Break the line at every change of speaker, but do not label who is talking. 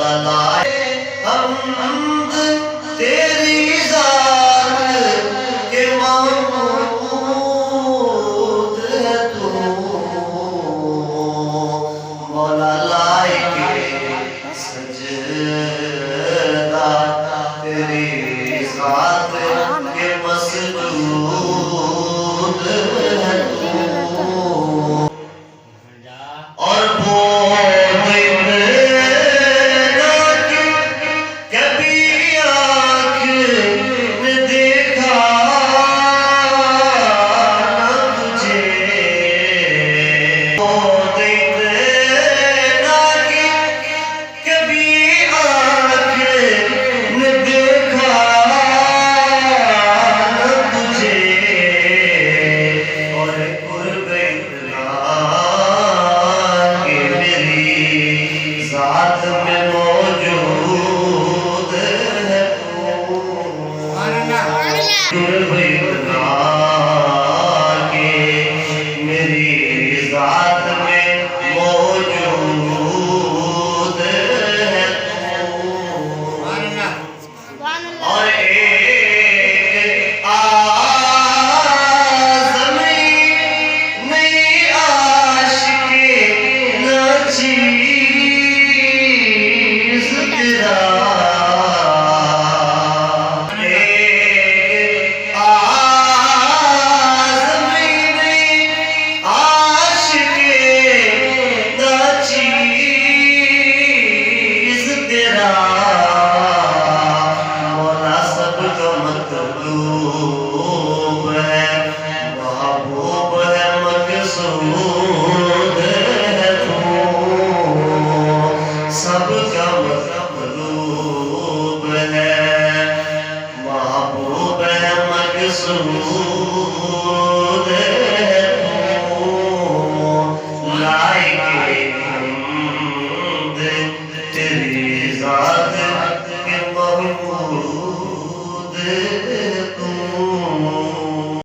मौला लाए हमद तेरी ज़ात के महमूद है तू मौला लाए के सजदा तेरी ज़ात के मसजूद है तू और वो साथ में मौजूद है तू के मेरी साथ में मौजूद है तू और एक आज़मी नई आशिकी नची सबका मतलूब है महबूब है मक़सूद है